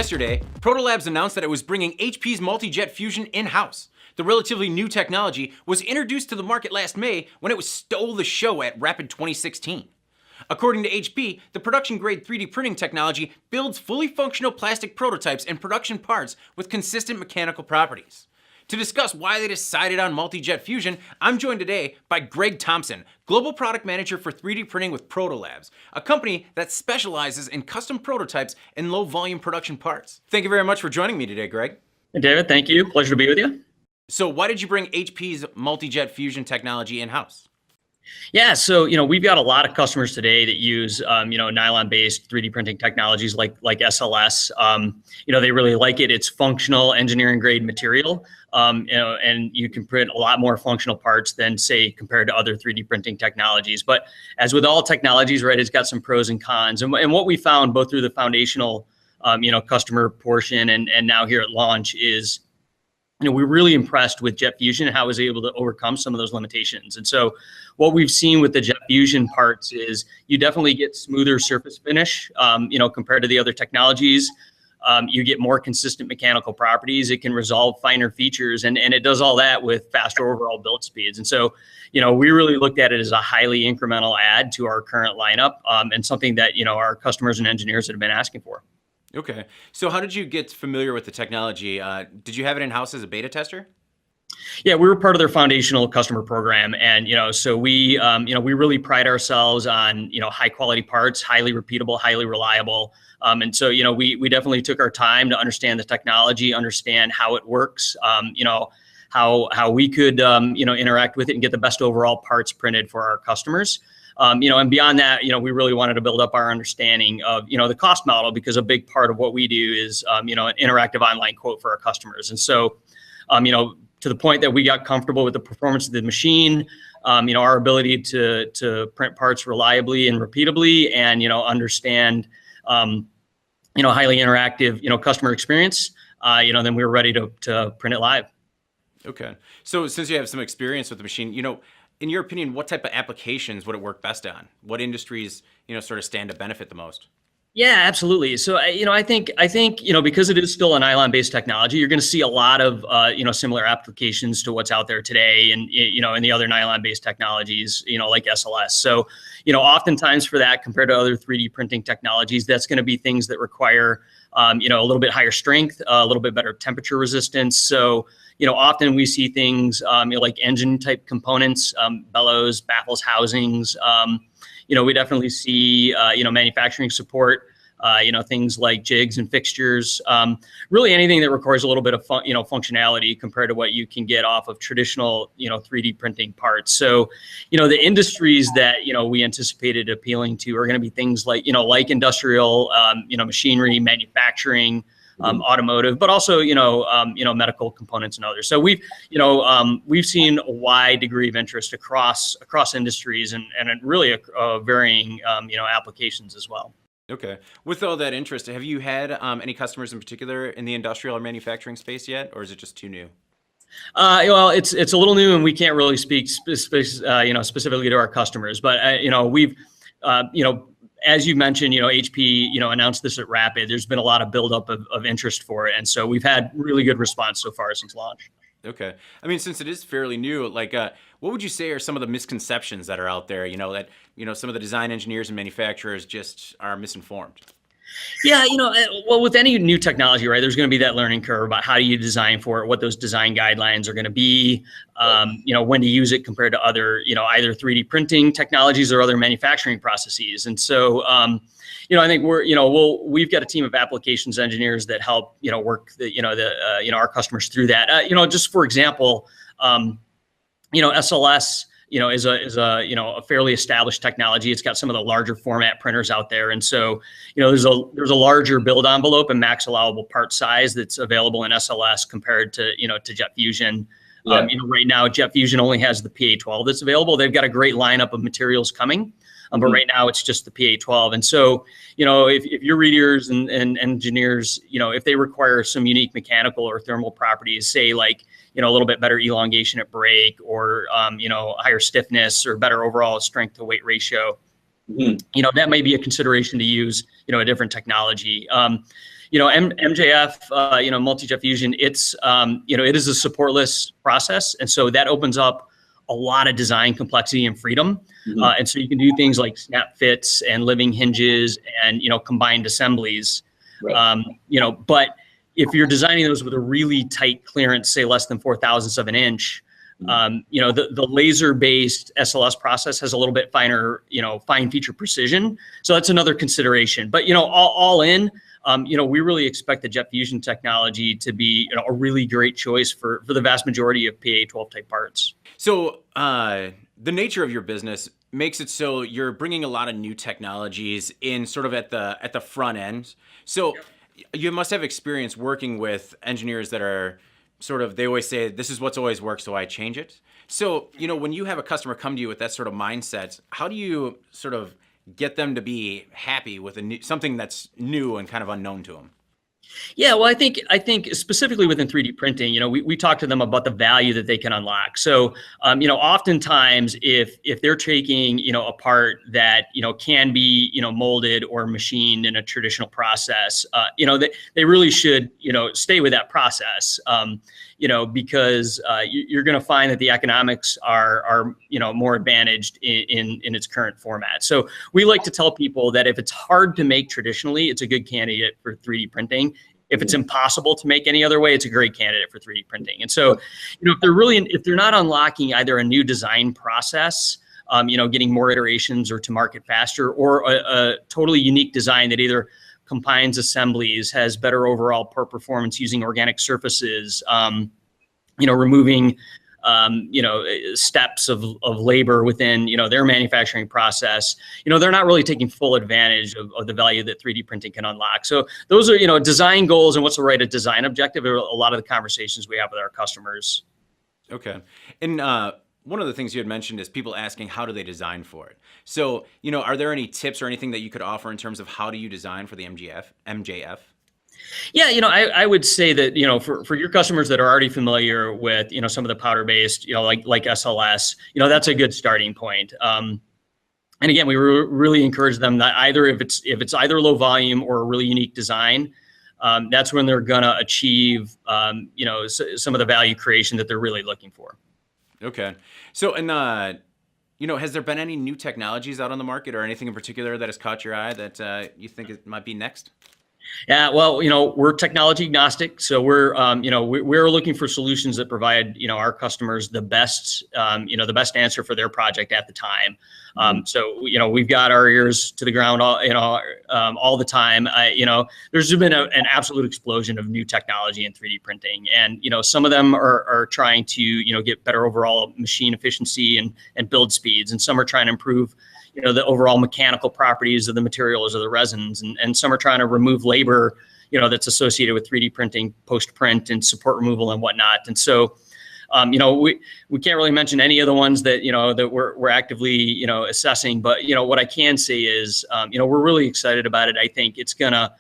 Yesterday, Protolabs announced that it was bringing HP's Multi-Jet Fusion in-house. The relatively new technology was introduced to the market last May when it stole the show at Rapid 2016. According to HP, the production-grade 3D printing technology builds fully functional plastic prototypes and production parts with consistent mechanical properties. To discuss why they decided on Multi-Jet Fusion, I'm joined today by Greg Thompson, Global Product Manager for 3D Printing with Protolabs, a company that specializes in custom prototypes and low-volume production parts. Thank you very much for joining me today, Greg. Hey, David, thank you. Pleasure to be with you. So why did you bring HP's Multi-Jet Fusion technology in-house? Yeah, so we've got a lot of customers today that use nylon-based 3D printing technologies like SLS. They really like it. It's functional, engineering-grade material, and you can print a lot more functional parts than, say, compared to other 3D printing technologies. But as with all technologies, right, it's got some pros and cons. And what we found both through the foundational, customer portion and now here at launch is, we're really impressed with Jet Fusion and how it was able to overcome some of those limitations. And so what we've seen with the Jet Fusion parts is you definitely get smoother surface finish, compared to the other technologies. You get more consistent mechanical properties. It can resolve finer features, and it does all that with faster overall build speeds. And so, we really looked at it as a highly incremental add to our current lineup, and something that, our customers and engineers have been asking for. Okay. So how did you get familiar with the technology? Did you have it in-house as a beta tester? Yeah, we were part of their foundational customer program. And, so we really pride ourselves on, high quality parts, highly repeatable, highly reliable. And so, we definitely took our time to understand the technology, understand how it works, how we could, interact with it and get the best overall parts printed for our customers. And beyond that, we really wanted to build up our understanding of, the cost model, because a big part of what we do is, an interactive online quote for our customers. And so, to the point that we got comfortable with the performance of the machine, our ability to print parts reliably and repeatably and, understand, highly interactive, customer experience, then we were ready to print it live. Okay. So since you have some experience with the machine, in your opinion, what type of applications would it work best on? What industries, sort of stand to benefit the most? Yeah, absolutely. So, I think, because it is still a nylon-based technology, you're going to see a lot of, similar applications to what's out there today and, in the other nylon-based technologies, like SLS. So, oftentimes for that, compared to other 3D printing technologies, that's going to be things that require, a little bit higher strength, a little bit better temperature resistance. So, often we see things, like engine type components, bellows, baffles, housings. We definitely see, manufacturing support, things like jigs and fixtures, really anything that requires a little bit of functionality compared to what you can get off of traditional, 3D printing parts. So, the industries that, we anticipated appealing to are going to be things like, like industrial, machinery, manufacturing, automotive, but also, medical components and others. So we've seen a wide degree of interest across industries and really varying, applications as well. Okay. With all that interest, have you had any customers in particular in the industrial or manufacturing space yet, or is it just too new? Well, it's a little new, and we can't really speak specifically to our customers, but we've as you mentioned, HP, announced this at Rapid. There's been a lot of buildup of interest for it. And so we've had really good response so far since launch. Okay. I mean, since it is fairly new, what would you say are some of the misconceptions that are out there, that, some of the design engineers and manufacturers just are misinformed? Yeah, well, with any new technology, right, there's going to be that learning curve about how do you design for it, what those design guidelines are going to be, when to use it compared to other, either 3D printing technologies or other manufacturing processes. And so, I think we've got a team of applications engineers that help, work our customers through that. Just for example, SLS, is a fairly established technology. It's got some of the larger format printers out there. And so, there's a larger build envelope and max allowable part size that's available in SLS compared to, to Jet Fusion. Yeah. Right now, Jet Fusion only has the PA12 that's available. They've got a great lineup of materials coming, but right now it's just the PA12. And so, if your readers and engineers, if they require some unique mechanical or thermal properties, say like, a little bit better elongation at break or, higher stiffness or better overall strength to weight ratio, that may be a consideration to use, a different technology. MJF, multi-jet fusion, it's, it is a supportless process. And so that opens up a lot of design complexity and freedom. And so you can do things like snap fits and living hinges and, combined assemblies. Right. But if you're designing those with a really tight clearance, say less than 4 thousandths of an inch, the laser-based SLS process has a little bit finer, fine feature precision. So that's another consideration. But, all in, we really expect the jet fusion technology to be a really great choice for the vast majority of PA12 type parts. So the nature of your business makes it so you're bringing a lot of new technologies in sort of at the front end. So you must have experience working with engineers that are sort of, they always say, this is what's always worked, so I change it. So, when you have a customer come to you with that sort of mindset, how do you sort of get them to be happy with something that's new and kind of unknown to them? Yeah, well, I think specifically within 3D printing, we talk to them about the value that they can unlock. So, oftentimes if they're taking, a part that, can be, molded or machined in a traditional process, they really should, stay with that process, because you're going to find that the economics are more advantaged in its current format. So we like to tell people that if it's hard to make traditionally, it's a good candidate for 3D printing. If it's impossible to make any other way, it's a great candidate for 3D printing. And so, if they're not unlocking either a new design process, getting more iterations or to market faster, or a totally unique design that either combines assemblies, has better overall part performance using organic surfaces, removing steps of labor within, their manufacturing process, they're not really taking full advantage of the value that 3D printing can unlock. So those are, design goals and what's the right of design objective are a lot of the conversations we have with our customers. Okay. And one of the things you had mentioned is people asking, how do they design for it? So, are there any tips or anything that you could offer in terms of how do you design for the MJF? Yeah, I would say that, for your customers that are already familiar with, some of the powder-based, like SLS, that's a good starting point. And again, we really encourage them that either if it's either low volume or a really unique design, that's when they're gonna achieve, some of the value creation that they're really looking for. Okay. So, and has there been any new technologies out on the market or anything in particular that has caught your eye that you think it might be next? Yeah, well, we're technology agnostic, so we're looking for solutions that provide, our customers the best, the best answer for their project at the time. So, we've got our ears to the ground, all the time. There's been an absolute explosion of new technology in 3D printing, and some of them are trying to, get better overall machine efficiency and build speeds, and some are trying to improve, the overall mechanical properties of the materials or the resins, and some are trying to remove labor, that's associated with 3D printing, post-print and support removal and whatnot. And so, we can't really mention any of the ones that, that we're actively, assessing, but, what I can say is, we're really excited about it. I think it's gonna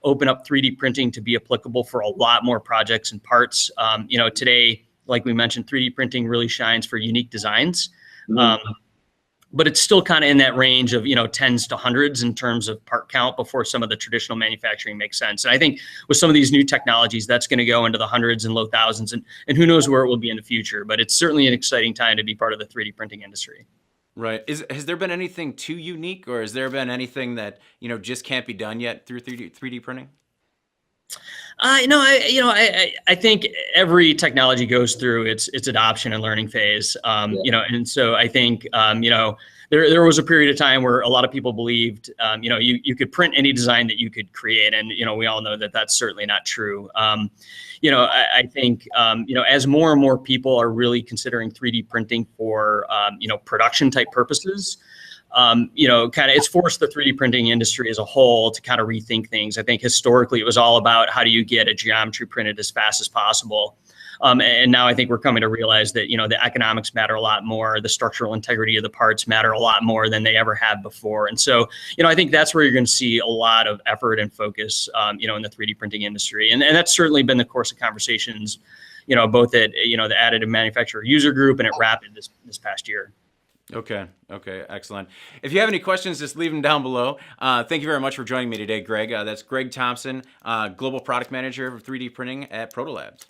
open up 3D printing to be applicable for a lot more projects and parts. Today, like we mentioned, 3D printing really shines for unique designs. But it's still kind of in that range of, tens to hundreds in terms of part count before some of the traditional manufacturing makes sense. And I think with some of these new technologies, that's going to go into the hundreds and low thousands, and who knows where it will be in the future. But it's certainly an exciting time to be part of the 3D printing industry. Right. Has there been anything too unique, or has there been anything that, just can't be done yet through 3D printing? I think every technology goes through its adoption and learning phase. And so I think, there was a period of time where a lot of people believed, you could print any design that you could create. And, we all know that that's certainly not true. I think, as more and more people are really considering 3D printing for, production type purposes, it's forced the 3D printing industry as a whole to kind of rethink things. I think historically it was all about how do you get a geometry printed as fast as possible. And now I think we're coming to realize that, the economics matter a lot more. The structural integrity of the parts matter a lot more than they ever have before. And so, I think that's where you're going to see a lot of effort and focus, in the 3D printing industry. And that's certainly been the course of conversations, both at, the Additive Manufacturer User Group and at Rapid this past year. Okay. Okay. Excellent. If you have any questions, just leave them down below. Thank you very much for joining me today, Greg. That's Greg Thompson, Global Product Manager of 3D Printing at Protolabs.